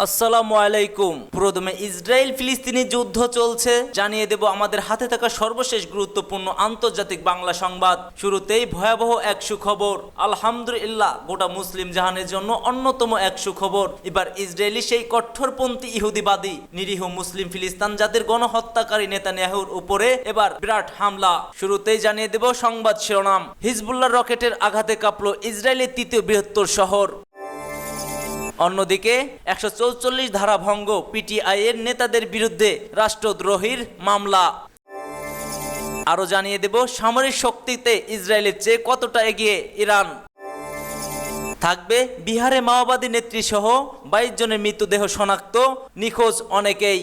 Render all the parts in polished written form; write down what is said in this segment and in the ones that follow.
আসসালামু আলাইকুম। প্রথমে ইসরায়েল ফিলিস্তিনি যুদ্ধ চলছে, জানিয়ে দেব আমাদের হাতে থাকা সর্বশেষ গুরুত্বপূর্ণ আন্তর্জাতিক বাংলা সংবাদ। শুরুতেই ভয়াবহ এক সুখবর। আলহামদুলিল্লাহ, গোটা মুসলিম জাহানের জন্য অন্যতম এক সুখবর। এবার ইসরায়েলি সেই কঠোরপন্থী ইহুদিবাদী নিরীহ মুসলিম ফিলিস্তিন জাতির গণহত্যাকারী নেতানিয়াহুর উপরে এবার বিরাট হামলা। শুরুতেই জানিয়ে দেব সংবাদ শিরোনাম। হিজবুল্লাহ রকেটের আঘাতে কাঁপল ইসরায়েলের তৃতীয় বৃহত্তর শহর। অন্যদিকে 144 ধারা ভঙ্গ, পিটিআই এর নেতাদের বিরুদ্ধে রাষ্ট্রদ্রোহীর মামলা। আরো জানিয়ে দেব সামরিক শক্তিতে ইসরায়েলের চেয়ে কতটা এগিয়ে ইরান। থাকবে বিহারে মাওবাদী নেত্রী সহ 22 জনের মৃতদেহ শনাক্ত, নিখোঁজ অনেকেই।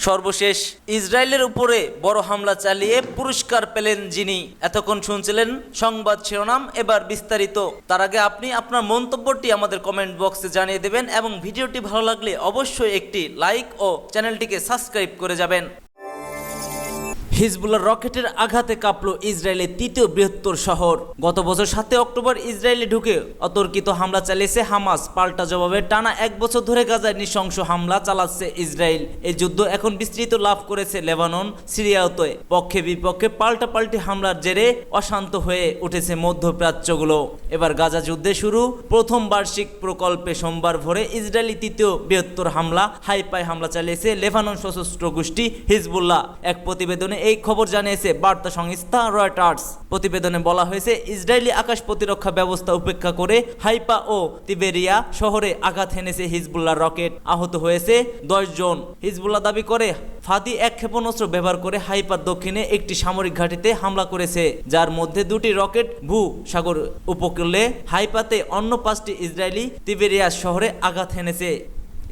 সর্বশেষ ইসরায়েলের উপরে বড় হামলা চালিয়ে পুরস্কার পেলেন যিনি। এতক্ষণ শুনছিলেন সংবাদ শিরোনাম, এবার বিস্তারিত। তার আগে আপনি আপনার মন্তব্যটি আমাদের কমেন্ট বক্সে জানিয়ে দেবেন এবং ভিডিওটি ভালো লাগলে অবশ্যই একটি লাইক ও চ্যানেলটিকে সাবস্ক্রাইব করে যাবেন। হিজবুল্লাহ রকেটের আঘাতে কাঁপল ইসরায়েলের তৃতীয় বৃহত্তর শহর। গত বছর 7 অক্টোবর ইসরায়েলে ঢুকে অতর্কিত হামলা চালিয়েছে হামাস। পাল্টা জবাবে টানা 1 বছর ধরে গাজায় নৃশংস হামলা চালাচ্ছে ইসরায়েল। এই যুদ্ধ এখন বিস্তৃত লাভ করেছে লেবানন, সিরিয়াতে। পক্ষে বিপক্ষে পাল্টাপাল্টি হামলার জেরে অশান্ত হয়ে উঠেছে মধ্যপ্রাচ্যগুলো। এবার গাজা যুদ্ধে শুরু প্রথম বার্ষিক প্রকল্পে সোমবার ভোরে ইসরায়েলি তৃতীয় বৃহত্তর হামলা হাইপায় হামলা চালিয়েছে লেবানন সশস্ত্র গোষ্ঠী হিজবুল্লাহ। এক প্রতিবেদনে এই খবর জানিয়েছে বার্তা সংস্থা রয়টার্স। প্রতিবেদনে বলা হয়েছে, ইসরায়েলি আকাশ প্রতিরক্ষা ব্যবস্থা উপেক্ষা করে হাইপা ও তিবেরিয়া শহরে আঘাত হেনেছে হিজবুল্লাহ রকেট। আহত হয়েছে 10 জন। হিজবুল্লাহ দাবি করে ফাদি এক ক্ষেপণাস্ত্র ব্যবহার করে হাইপার দক্ষিণে একটি সামরিক ঘাঁটিতে হামলা করেছে, যার মধ্যে 2টি রকেট ভূ সাগর উপকূলে হাইপাতে, অন্য 5টি ইসরায়েলি তিবেরিয়া শহরে আঘাত হেনেছে।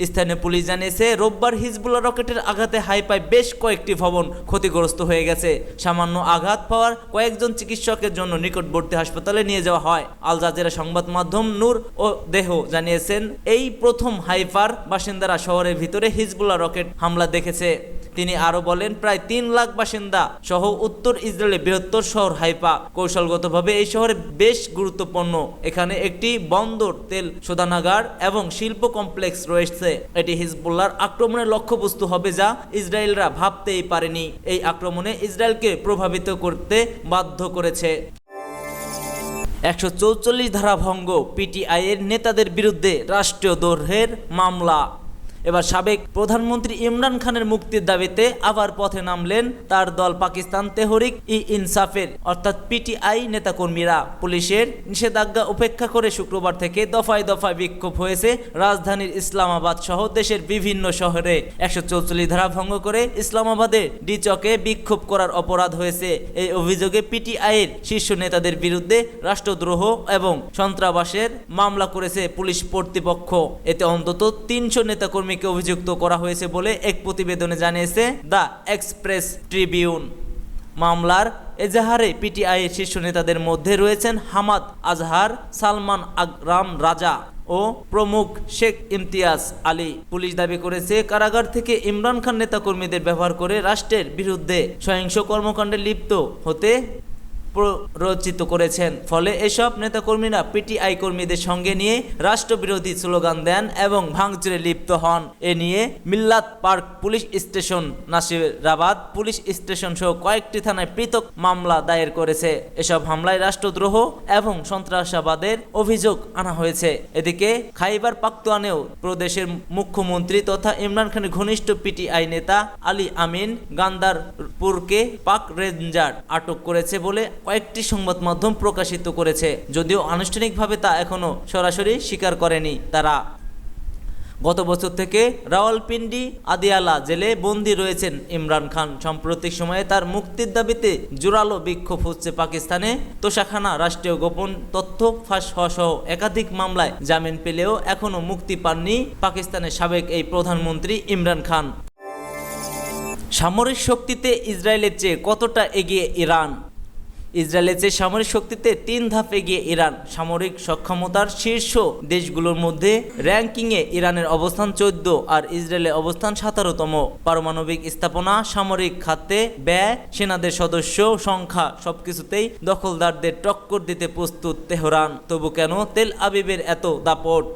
স্থানীয় পুলিশ জানিয়েছে, রোববার হিজবুল্লাহ রকেটের আঘাতে হাইপায় বেশ কয়েকটি ভবন ক্ষতিগ্রস্ত হয়ে গেছে। সামান্য আঘাত পাওয়ার কয়েকজন চিকিৎসকের জন্য নিকটবর্তী হাসপাতালে নিয়ে যাওয়া হয়। আল জাজিরা সংবাদ মাধ্যম নূর ও দেহ জানিয়েছেন, এই প্রথম হাইফার বাসিন্দারা শহরের ভিতরে হিজবুল্লাহ রকেট হামলা দেখেছে। তিনি আরো বলেন, প্রায় 3 লাখ বাসিন্দা সহ উত্তর ইসরায়েলের বৃহত্তর শহর হাইফা কৌশলগতভাবে এই শহরে বেশ গুরুত্বপূর্ণ। এখানে একটি বন্দর, তেল শোধনাগার এবং শিল্প কমপ্লেক্স রয়েছে। এটি হিজবুল্লাহর আক্রমণের লক্ষ্যবস্তু হবে, যা ইসরায়েলরা ভাবতেই পারেনি। এই আক্রমণে ইসরায়েলকে প্রভাবিত করতে বাধ্য করেছে। 144 ধারা ভঙ্গ, পিটিআই এর নেতাদের বিরুদ্ধে রাষ্ট্রীয় দ্রোহের মামলা। এবার সাবেক প্রধানমন্ত্রী ইমরান খানের মুক্তির দাবিতে আবার পথে নামলেন তার দল পাকিস্তান তেহরিক ই ইনসাফের অর্থাৎ পিটিআই নেতাকর্মীরা। পুলিশের নিষেধাজ্ঞা উপেক্ষা করে শুক্রবার থেকে দফায় দফায় বিক্ষোভ হয়েছে রাজধানীর ইসলামাবাদ সহ দেশের বিভিন্ন শহরে। 144 ধারা ভঙ্গ করে ইসলামাবাদের ডি চকে বিক্ষোভ করার অপরাধ হয়েছে। এই অভিযোগে পিটিআই এর শীর্ষ নেতাদের বিরুদ্ধে রাষ্ট্রদ্রোহ এবং সন্ত্রাসের মামলা করেছে পুলিশ কর্তৃপক্ষ। এতে অন্তত 300 নেতাকর্মী অভিযুক্ত করা হয়েছে বলে এক প্রতিবেদনে জানিয়েছে দ্য এক্সপ্রেস ট্রিবিউন। মামলার এজাহারে পিটিআই এর শীর্ষ নেতাদের মধ্যে রয়েছেন হামাদ আজহার, সালমান আকরাম রাজা ও প্রমুখ শেখ ইমতিয়াজ আলী। পুলিশ দাবি করেছে, কারাগার থেকে ইমরান খান নেতাকর্মীদের ব্যবহার করে রাষ্ট্রের বিরুদ্ধে সহিংস কর্মকাণ্ডে লিপ্ত হতে প্ররোচিত করেছেন। ফলে এসব নেতাকর্মীরা পিটিআই কর্মীদের সঙ্গে নিয়ে রাষ্ট্রবিরোধী স্লোগান দেন এবং ভাঙচুরে লিপ্ত হন। এ নিয়ে মিল্লাত park police station, Nasirabad police station সহ কয়েকটি থানায় পৃথক মামলা দায়ের করেছে। এসব হামলায় রাষ্ট্রদ্রোহ এবং সন্ত্রাসবাদের অভিযোগ আনা হয়েছে। এদিকে খাইবার পাখতুয়ানেও প্রদেশের মুখ্যমন্ত্রী তথা ইমরান খানের ঘনিষ্ঠ পিটিআই নেতা আলী আমিন গান্দারপুরকে পাক রেঞ্জার আটক করেছে বলে কয়েকটি সংবাদ মাধ্যম প্রকাশিত করেছে, যদিও আনুষ্ঠানিকভাবে তা এখনো সরাসরি স্বীকার করেনি তারা। গত বছর থেকে রাওয়ালপিন্ডি আদিয়ালা জেলে বন্দী রয়েছেন ইমরান খান। সাম্প্রতিক সময়ে তার মুক্তির দাবিতে জোরালো বিক্ষোভ হচ্ছে পাকিস্তানে। তোষাখানা, রাষ্ট্রীয় গোপন তথ্য ফাঁস হওয়া সহ একাধিক মামলায় জামিন পেলেও এখনো মুক্তি পাননি পাকিস্তানের সাবেক এই প্রধানমন্ত্রী ইমরান খান। সামরিক শক্তিতে ইসরায়েলের চেয়ে কতটা এগিয়ে ইরান? ইসরায়েলের চেয়ে সামরিক শক্তিতে 3 ধাপ এগিয়ে ইরান। সামরিক সক্ষমতার শীর্ষ দেশগুলোর মধ্যে র্যাঙ্কিংয়ে ইরানের অবস্থান 14 আর ইসরায়েলের অবস্থান 17তম। পারমাণবিক স্থাপনা, সামরিক খাতে ব্যয়, সেনাদের সদস্য সংখ্যা সবকিছুতেই দখলদারদের টক্কর দিতে প্রস্তুত তেহরান। তবু কেন তেল আবিবের এত দাপট?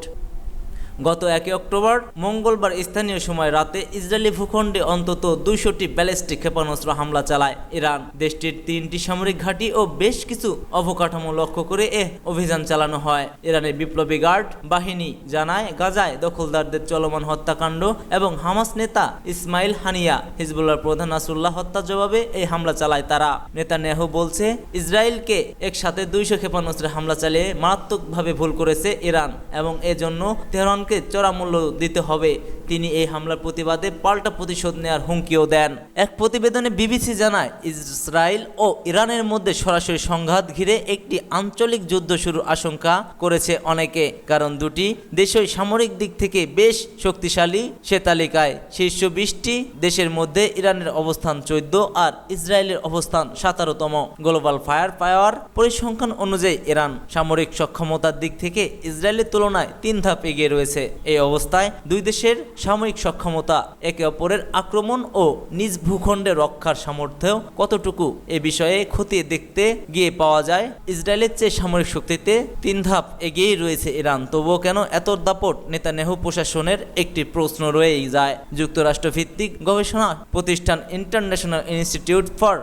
গত 1 অক্টোবর মঙ্গলবার স্থানীয় সময় রাতে ইসরায়েলি ভূখণ্ডে অন্তত 200টি ব্যালিস্টিক ক্ষেপণাস্ত্র হামলা চালায় ইরান। দেশটির 3টি সামরিক ঘাঁটি ও বেশ কিছু অবকাঠামো লক্ষ্য করে অভিযান চালানো হয়। ইরানের বিপ্লবী গার্ড বাহিনী জানায়, গাজায় দখলদারদের চলমান হত্যাকাণ্ড এবং হামাস নেতা ইসমাইল হানিয়া হিজবুল্লাহর প্রধান নাসরুল্লাহ হত্যার জবাবে এই হামলা চালায় তারা। নেতানিয়াহু বলছে, ইসরায়েলকে একসাথে 200 ক্ষেপণাস্ত্রের হামলা চালিয়ে মারাত্মকভাবে ভুল করেছে ইরান এবং এজন্য তেহরানকে চড়া মূল্য দিতে হবে। তিনি এই হামলার প্রতিবাদে পাল্টা প্রতিশোধ নেওয়ার হুমকিও দেন। এক প্রতিবেদনে বিবিসি জানায়, ইসরায়েল ও ইরানের মধ্যে সরাসরি সংঘাত ঘিরে একটি আঞ্চলিক যুদ্ধ শুরুর আশঙ্কা করেছে অনেকে, কারণ দুটি দেশই সামরিক দিক থেকে বেশ শক্তিশালী। সে তালিকায় শীর্ষ 20টি দেশের মধ্যে ইরানের অবস্থান 14 আর ইসরায়েলের অবস্থান 17তম। গ্লোবাল ফায়ার পাওয়ার পরিসংখ্যান অনুযায়ী ইরান সামরিক সক্ষমতার দিক থেকে ইসরায়েলের তুলনায় 3 ধাপ এগিয়ে রয়েছে। এই অবস্থায় দুই দেশের সামরিক সক্ষমতা, একে অপরের আক্রমণ ও নিজ ভূখণ্ডে রক্ষার সামর্থ্য কতটুকু এ বিষয়ে খতিয়ে দেখতে গিয়ে পাওয়া যায়, ইসরায়েলের চেয়ে সামরিক শক্তিতে 3 ধাপ এগিয়েই রয়েছে ইরান। তবুও কেন এত দাপট? নেতানিয়াহু প্রশাসনের একটি প্রশ্ন রয়েই যায়। যুক্তরাষ্ট্র ভিত্তিক গবেষণা প্রতিষ্ঠান ইন্টারন্যাশনাল ইনস্টিটিউট ফর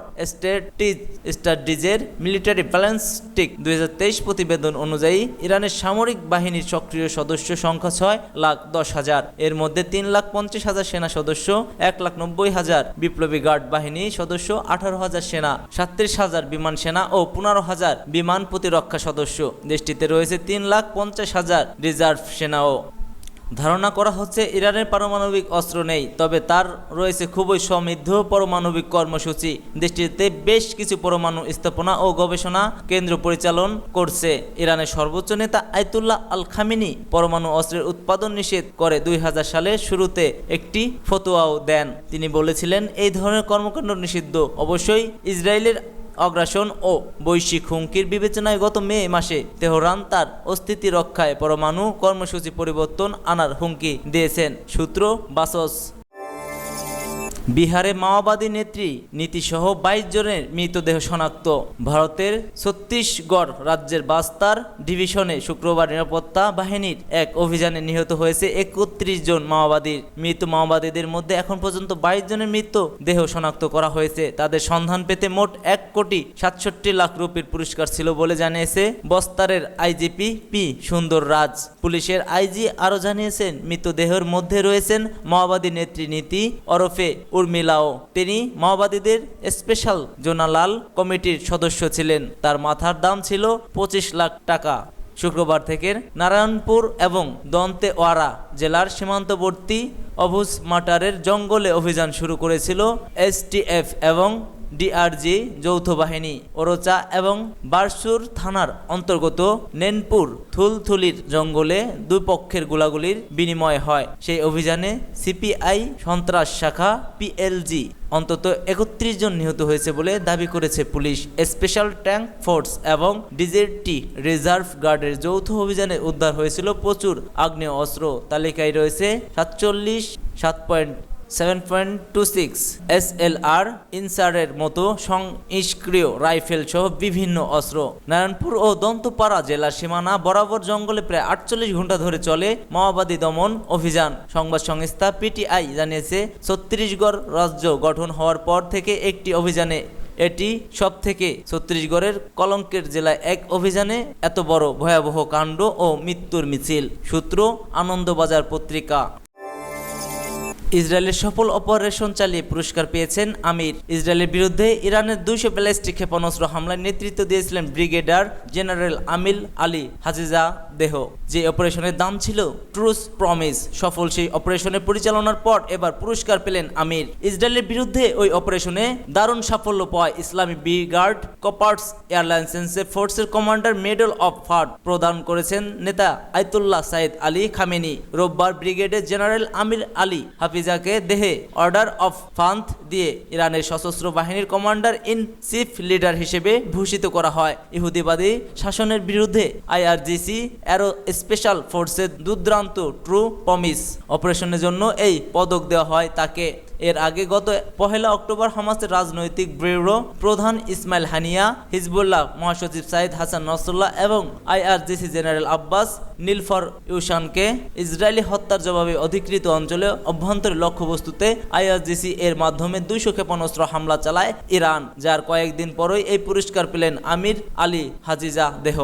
স্ট্র্যাটেজির মিলিটারি ব্যালিস্টিক 2023 প্রতিবেদন অনুযায়ী ইরানের সামরিক বাহিনীর সক্রিয় সদস্য সংখ্যা 6,10,000। এর মধ্যে 3,50,000 সেনা সদস্য, 1,90,000 বিপ্লবী গার্ড বাহিনী সদস্য, 18,000 সেনা, 37,000 বিমান সেনা ও 15,000 বিমান প্রতিরক্ষা সদস্য। দেশটিতে রয়েছে 3,50,000 রিজার্ভ সেনাও। ধারণা করা হচ্ছে ইরানের পারমাণবিক অস্ত্র নেই, তবে তার রয়েছে খুবই সমৃদ্ধ পারমাণবিক কর্মসূচি। দেশটিতে বেশ কিছু পরমাণু স্থাপনা ও গবেষণা কেন্দ্র পরিচালন করছে। ইরানের সর্বোচ্চ নেতা আয়াতুল্লাহ আল খামেনি পরমাণু অস্ত্রের উৎপাদন নিষেধ করে 2000 সালের শুরুতে একটি ফতোয়াও দেন। তিনি বলেছিলেন, এই ধরনের কর্মকাণ্ড নিষিদ্ধ। অবশ্যই ইসরায়েলের আগ্রাসন ও বৈশ্বিক হুমকির বিবেচনায় গত মে মাসে তেহরান তার অস্তিত্ব রক্ষায় পরমাণু কর্মসূচি পরিবর্তন আনার হুমকি দিয়েছেন। সূত্র বাসস। বিহারে মাওবাদী নেত্রী নীতিসহ 22 জনের মৃতদেহ শনাক্ত। ভারতের ছত্তিশগড় রাজ্যের বাস্তার ডিভিশনে শুক্রবার নিরাপত্তা বাহিনীর এক অভিযানে নিহত হয়েছে 31 জন মাওবাদীর। মৃত মাওবাদীদের মধ্যে এখন পর্যন্ত 22 জনের মৃতদেহ শনাক্ত করা হয়েছে। তাদের সন্ধান পেতে মোট 1,67,00,000 রুপির পুরস্কার ছিল বলে জানিয়েছে বস্তারের আইজিপি পি সুন্দর রাজ। পুলিশের আইজি আরও জানিয়েছেন, মৃতদেহের মধ্যে রয়েছেন মাওবাদী নেত্রী নীতি ওরফে উর্মিলাও। তিনি মাওবাদীদের স্পেশাল জোনালাল কমিটির সদস্য ছিলেন। তার মাথার দাম ছিল 25 লাখ টাকা। শুক্রবার থেকে নারায়ণপুর এবং দন্তেওয়াড়া জেলার সীমান্তবর্তী অভুজ মাটারের জঙ্গলে অভিযান শুরু করেছিল এসটিএফ এবং ডিআরজি যৌথ বাহিনী। ওরচা এবং বারসুর থানার অন্তর্গত নেনপুর থুলথুলির জঙ্গলে দুই পক্ষের গোলাগুলির বিনিময় হয়। সেই অভিযানে সিপিআই সন্ত্রাস শাখা পিএলজি অন্তত 31 জন নিহত হয়েছে বলে দাবি করেছে পুলিশ। স্পেশাল ট্যাঙ্ক ফোর্স এবং ডিজেটি রিজার্ভ গার্ডের যৌথ অভিযানে উদ্ধার হয়েছিল প্রচুর আগ্নেয় অস্ত্র। তালিকায় রয়েছে 7.26 এসএলআর ইনসারের মতো নিষ্ক্রিয় রাইফেল সহ বিভিন্ন অস্ত্র। নারায়ণপুর ও দন্তপাড়া জেলার সীমানা বরাবর জঙ্গলে প্রায় 48 ঘন্টা ধরে চলে মাওবাদী দমন অভিযান। সংবাদ সংস্থা পিটিআই জানিয়েছে, ছত্তিশগড় রাজ্য গঠন হওয়ার পর থেকে একটি অভিযানে এটি সবথেকে ছত্তিশগড়ের কলঙ্কের জেলায় এক অভিযানে এত বড় ভয়াবহ কাণ্ড ও মৃত্যুর মিছিল। সূত্র আনন্দবাজার পত্রিকা। ইসরায়েলের সফল অপারেশন চালিয়ে পুরস্কার পেয়েছেন আমির। ইসরায়েলের বিরুদ্ধে ইরানের 200 ব্যালিস্টিক ক্ষেপণাস্ত্র হামলায় নেতৃত্ব দিয়েছিলেন ব্রিগেডিয়ার জেনারেল আমিল আলী হাজিজা দেহ। যে অপারেশনের দাম ছিল ট্রুস প্রমিস। সফল সেই অপারেশনের পরিচালনার পর এবার পুরস্কার পেলেন আমির। ইসরায়েলের বিরুদ্ধে ওই অপারেশনে দারুণ সাফল্য পায় ইসলামী ব্রিগার্ড কপার্টস এয়ারলাইন্সের ফোর্সের কমান্ডার মেডেল অফ ফার্ড প্রদান করেছেন নেতা আয়াতুল্লাহ সাইদ আলী খামেনি। রোববার ব্রিগেডিয়ার জেনারেল আমির আলী হাফিজাকে দেহে অর্ডার অফ ফান্থ দিয়ে ইরানের সশস্ত্র বাহিনীর কমান্ডার ইন চিফ লিডার হিসেবে ভূষিত করা হয়। ইহুদিবাদী শাসনের বিরুদ্ধে আইআরজিসি অ্যারো স্পেশাল ফোর্সের দুর্দান্ত ট্রু প্রমিস অপারেশনের জন্য এই পদক দেওয়া হয় তাকে। এর আগে গত 1 অক্টোবর হামাসের রাজনৈতিক ব্যুরো প্রধান ইসমাইল হানিয়া, হিজবুল্লাহ মহাসচিব সাইদ হাসান নসরুল্লাহ এবং আইআরজিসি জেনারেল আব্বাস নীলফর ইউশানকে ইসরায়েলি হত্যার জবাবে অধিকৃত অঞ্চলে অভ্যন্তরীণ লক্ষ্যবস্তুতে আইআরজিসি এর মাধ্যমে 200 ক্ষেপণাস্ত্র হামলা চালায় ইরান, যার কয়েকদিন পরই এই পুরস্কার পেলেন আমির আলী হাজিজা দেহ।